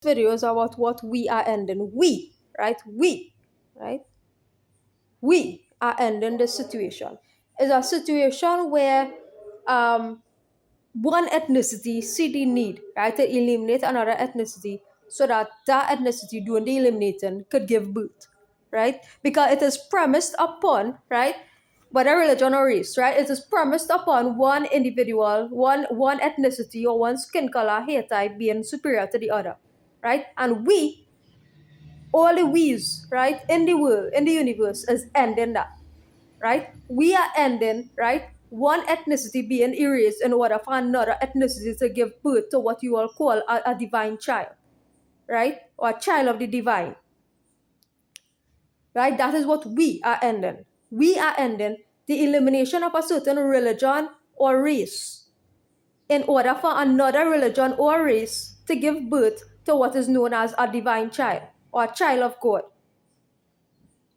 video is about what we are ending. We, right? We, right? We are ending this situation. It's a situation where um, one ethnicity see the need, right, to eliminate another ethnicity so that that ethnicity doing the eliminating could give birth, right? Because it is premised upon, right, whether religion or race, right? It is premised upon one individual, one ethnicity or one skin color, hair type being superior to the other, right? And we, all the we's, right, in the world, in the universe, is ending that, right? We are ending, right, one ethnicity being erased in order for another ethnicity to give birth to what you all call a divine child, right? Or a child of the divine, right? That is what we are ending. We are ending the elimination of a certain religion or race in order for another religion or race to give birth to what is known as a divine child or a child of God.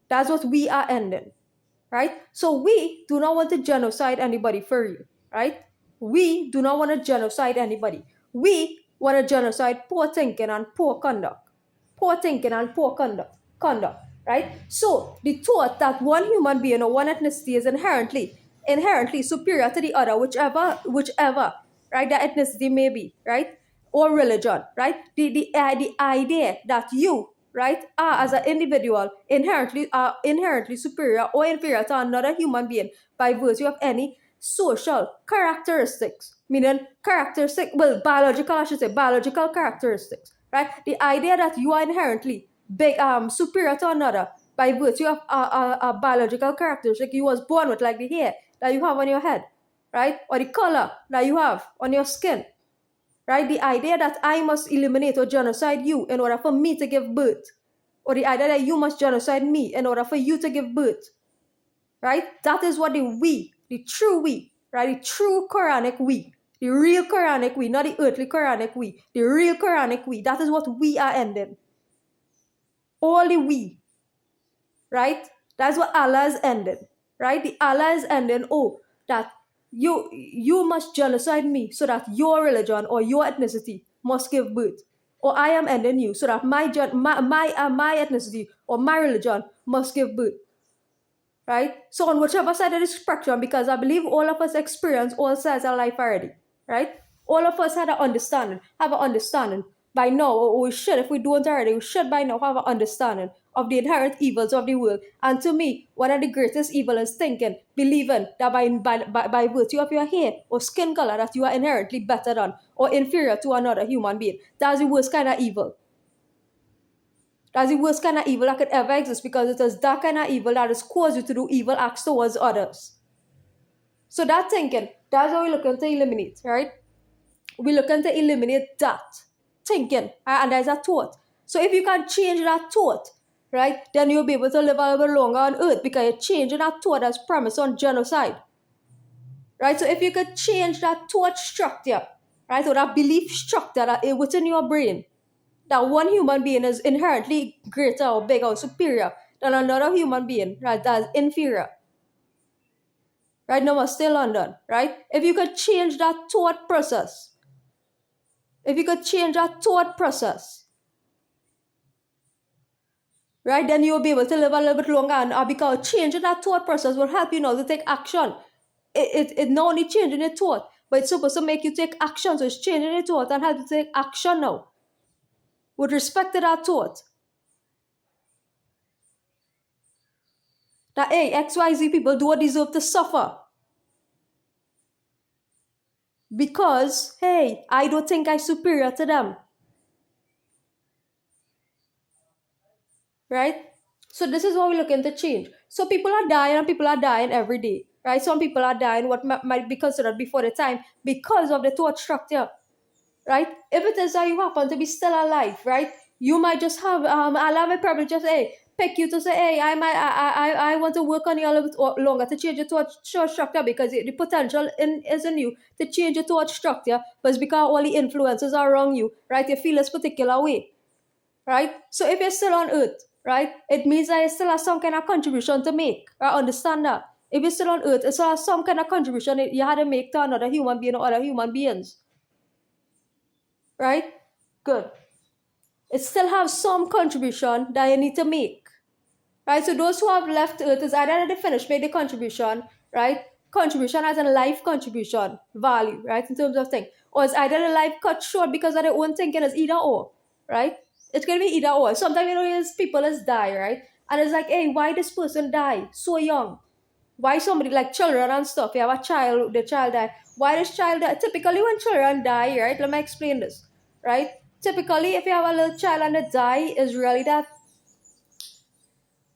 That's what we are ending, right? So we do not want to genocide anybody for you, right? We do not want to genocide anybody. We want to genocide poor thinking and poor conduct. Poor thinking and poor conduct, right? So the thought that one human being or one ethnicity is inherently superior to the other, whichever, right, that ethnicity may be, right? Or religion, right? The idea that you, right, are as an individual inherently superior or inferior to another human being by virtue of any social characteristics, meaning biological, I should say, biological characteristics, right? The idea that you are inherently superior to another by virtue of a biological characteristic you was born with, like the hair that you have on your head, right, or the color that you have on your skin, right? The idea that I must eliminate or genocide you in order for me to give birth, or the idea that you must genocide me in order for you to give birth, right? That is what the true we, right? The true Quranic we, the real Quranic we, not the earthly Quranic we, the real Quranic we, that is what we are ending. Only we, right? That's what Allah is ending, right? The Allah is ending, that you must genocide me so that your religion or your ethnicity must give birth. Or I am ending you so that my ethnicity or my religion must give birth. Right? So on whichever side of the spectrum, because I believe all of us experience all sides of life already, right? All of us have an understanding by now, or we should, if we don't already, we should by now have an understanding of the inherent evils of the world. And to me, one of the greatest evil is thinking, believing that by virtue of your hair or skin color that you are inherently better than or inferior to another human being. That's the worst kind of evil. That's the worst kind of evil that could ever exist, because it is that kind of evil that has caused you to do evil acts towards others. So that thinking, that's what we're looking to eliminate, right? We're looking to eliminate that thinking, and there's a thought. So if you can change that thought, right, then you'll be able to live a little bit longer on earth, because you're changing that thought that's premised on genocide. Right? So if you could change that thought structure, right, or that belief structure that is within your brain, that one human being is inherently greater or bigger or superior than another human being, right, that is inferior. Right, now we're still London, right? If you could change that thought process, right, then you'll be able to live a little bit longer, and because changing that thought process will help you now to take action. It not only changing your thought, but it's supposed to make you take action. So it's changing your thought and help you take action now with respect to that thought. That, hey, XYZ people don't deserve to suffer. Because, hey, I don't think I'm superior to them. Right? So this is what we're looking to change. So people are dying, and people are dying every day. Right? Some people are dying what might be considered before the time because of the thought structure. Right? If it is that you happen to be still alive, right? You might just have allow me probably just pick you to say, hey, I want to work on you a little bit longer to change your thought structure, because the potential is in you to change your thought structure, but it's because all the influences are around you, right? You feel this particular way, right? So if you're still on earth, right, it means that you still have some kind of contribution to make. I understand that. If you're still on earth, it still has some kind of contribution you had to make to another human being or other human beings. Right? Good. it still has some contribution that you need to make. Right? So those who have left Earth is either they finish made the contribution, right? Contribution as a life contribution value, right? In terms of thing. Or it's either the life cut short because of their own thinking, is either or, right? It's gonna be either or. Sometimes people is die, right? And it's like, hey, why this person die so young? Why somebody like children and stuff? You have a child, the child die. Why this child die? Typically when children die, right? Let me explain this, right? Typically, if you have a little child and they die, is really that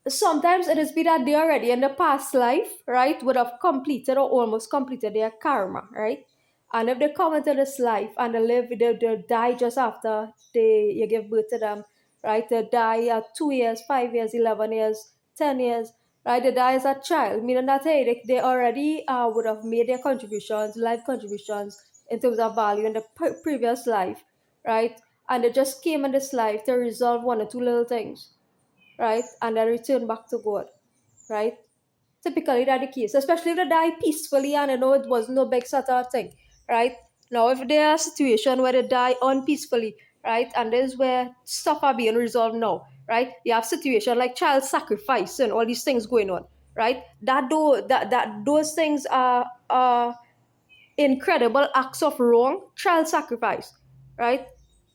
sometimes it is be that they already in the past life, right, would have completed or almost completed their karma, right? And if they come into this life and they die just after you give birth to them, right? They die at 2 years, 5 years, 11 years, 10 years, right? They die as a child, meaning that hey, they already would have made their contributions, life contributions in terms of value in the previous life, right? And they just came in this life to resolve one or two little things, right? And then return back to God, right? Typically that's the case, especially if they die peacefully and you know it was no big sort of thing, right? Now if there are a situation where they die unpeacefully, right, and this is where stuff are being resolved now, right? You have situation like child sacrifice and all these things going on, right? That those things are incredible acts of wrong, child sacrifice, right?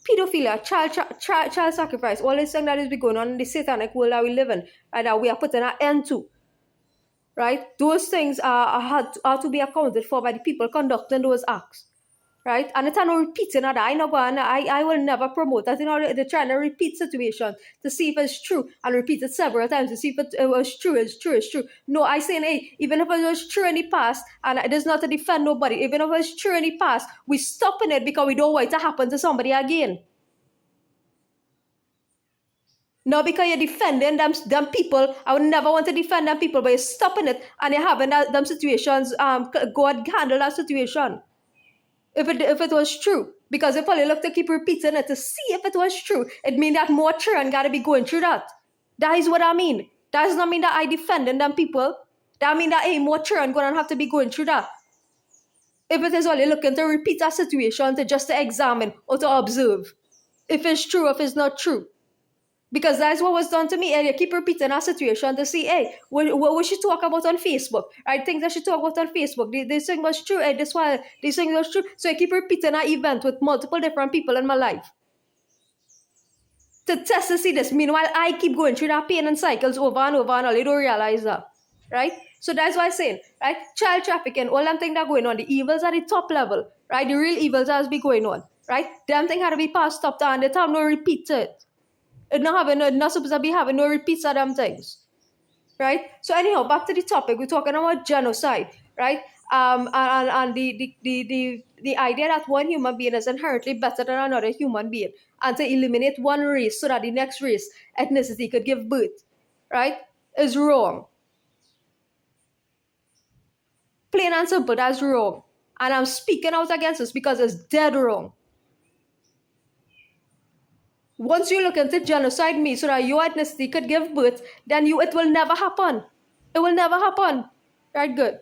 Pedophilia, child sacrifice, all this thing that is going on in the satanic world that we live in, and that we are putting an end to, right? Those things are to be accounted for by the people conducting those acts, right? And it's not repeating that. I will never promote that. You know, they're trying to repeat situation to see if it's true and repeat it several times to see if it was true. It's true. It's true. No, I say, hey, even if it was true in the past, and it is not to defend nobody, even if it was true in the past, we stopping it because we don't want it to happen to somebody again. Not because you're defending them people. I would never want to defend them people, but you're stopping it and you're having them situations. God handle that situation. If it was true, because if you look to keep repeating it to see if it was true, it means that more children gotta be going through that. That is what I mean. That does not mean that I defending them people. That mean that hey, more children gonna have to be going through that. If it is only looking to repeat that situation to just to examine or to observe if it's true, if it's not true. Because that's what was done to me. And you keep repeating that situation to see, hey, what we should talk about on Facebook. I think I should talk about on Facebook. This thing was true. Hey, this thing was true. So I keep repeating that event with multiple different people in my life. To test to see this. Meanwhile, I keep going through that pain and cycles over and over and all. You don't realize that. Right? So that's why I'm saying, right? Child trafficking, all them things that are going on. The evils at the top level. Right? The real evils that be going on. Right? Them things had to be passed up and they have no repeat to it. It's not supposed to be having no repeats of them things, right? So anyhow, back to the topic. We're talking about genocide, right? And the idea that one human being is inherently better than another human being, and to eliminate one race so that the next race ethnicity could give birth, right, is wrong. Plain and simple, that's wrong. And I'm speaking out against this because it's dead wrong. Once you look into genocide me so that your ethnicity could give birth, then it will never happen. It will never happen. Right, good.